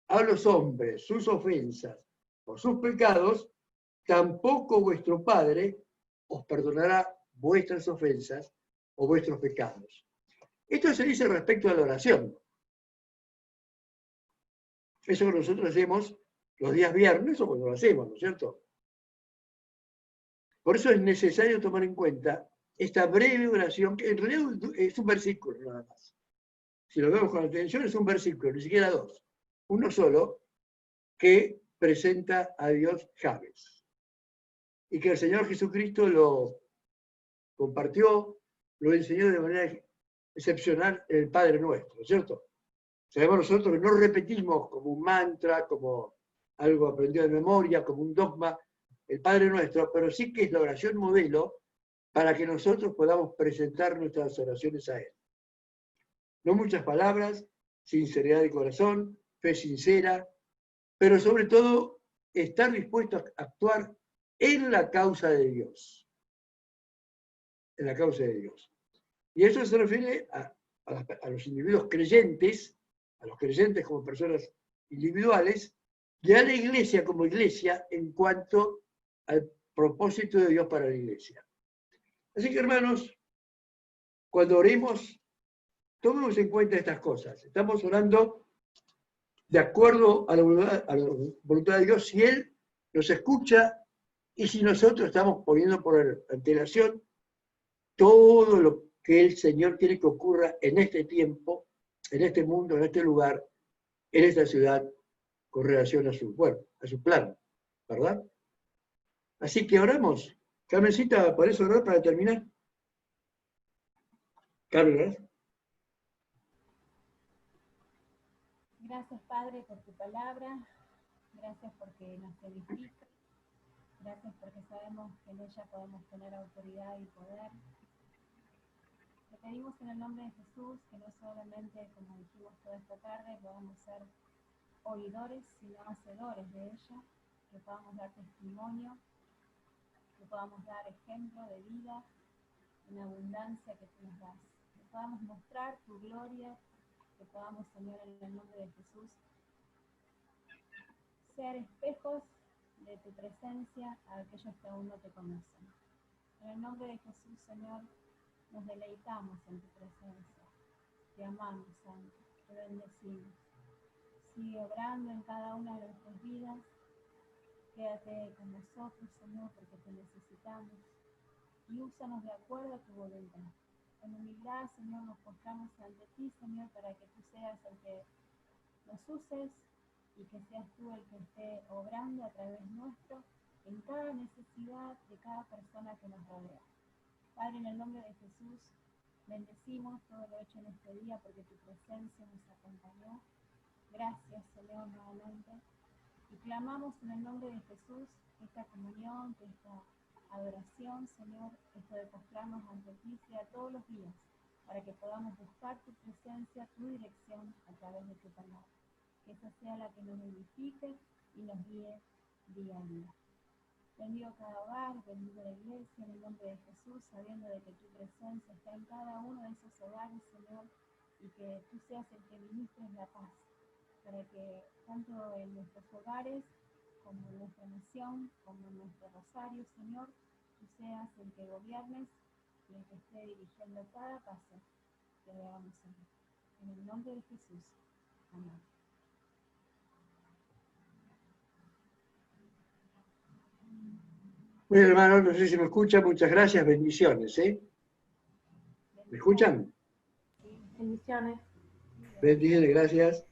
a los hombres sus ofensas o sus pecados, tampoco vuestro Padre os perdonará vuestras ofensas o vuestros pecados. Esto se dice respecto a la oración. Eso que nosotros hacemos los días viernes o cuando lo hacemos, ¿no es cierto? Por eso es necesario tomar en cuenta esta breve oración, que en realidad es un versículo nada más. Si lo vemos con atención, es un versículo, ni siquiera dos. Uno solo, que presenta a Dios Javes. Y que el Señor Jesucristo lo compartió, lo enseñó de manera excepcional en el Padre Nuestro, ¿cierto? Sabemos nosotros que no repetimos como un mantra, como algo aprendido de memoria, como un dogma, el Padre Nuestro, pero sí que es la oración modelo para que nosotros podamos presentar nuestras oraciones a Él. No muchas palabras, sinceridad de corazón, fe sincera, pero sobre todo estar dispuesto a actuar en la causa de Dios. En la causa de Dios. Y eso se refiere a los individuos creyentes, a los creyentes como personas individuales, y a la iglesia como iglesia en cuanto al propósito de Dios para la iglesia. Así que, hermanos, cuando oremos, tomemos en cuenta estas cosas. Estamos orando de acuerdo a la voluntad de Dios, si Él nos escucha y si nosotros estamos poniendo por antelación todo lo que el Señor quiere que ocurra en este tiempo, en este mundo, en este lugar, en esta ciudad, con relación a su plan, ¿verdad? Así que oramos. Carmencita, ¿podés orar para terminar? Carmen. Gracias, Padre, por tu palabra. Gracias porque nos edifica. Gracias porque sabemos que en ella podemos tener autoridad y poder. Te pedimos en el nombre de Jesús que no solamente, como dijimos toda esta tarde, podamos ser oidores, sino hacedores de ella, que podamos dar testimonio, que podamos dar ejemplo de vida en abundancia que tú nos das, que podamos mostrar tu gloria, que podamos, Señor, en el nombre de Jesús, ser espejos de tu presencia a aquellos que aún no te conocen. En el nombre de Jesús, Señor, nos deleitamos en tu presencia. Te amamos, Santo, te bendecimos. Sigue obrando en cada una de nuestras vidas. Quédate con nosotros, Señor, porque te necesitamos. Y úsanos de acuerdo a tu voluntad. En humildad, Señor, nos postramos ante ti, Señor, para que tú seas el que nos uses y que seas tú el que esté obrando a través nuestro en cada necesidad de cada persona que nos rodea. Padre, en el nombre de Jesús, bendecimos todo lo hecho en este día porque tu presencia nos acompañó. Gracias, Señor, nuevamente. Y clamamos en el nombre de Jesús esta comunión, esta adoración, Señor, esto de postrarnos ante ti sea todos los días, para que podamos buscar tu presencia, tu dirección a través de tu palabra. Que esa sea la que nos edifique y nos guíe día a día. Bendigo cada hogar, bendigo la iglesia en el nombre de Jesús, sabiendo de que tu presencia está en cada uno de esos hogares, Señor, y que tú seas el que ministres la paz, para que tanto en nuestros hogares, como en nuestra nación, como en nuestro rosario, Señor, tú seas el que gobiernes y el que esté dirigiendo cada paso que hagamos hoy. En el nombre de Jesús. Amén. Muy bien, hermano, no sé si me escuchan, muchas gracias, bendiciones, ¿eh? ¿Me escuchan? Bendiciones. Bendiciones, gracias.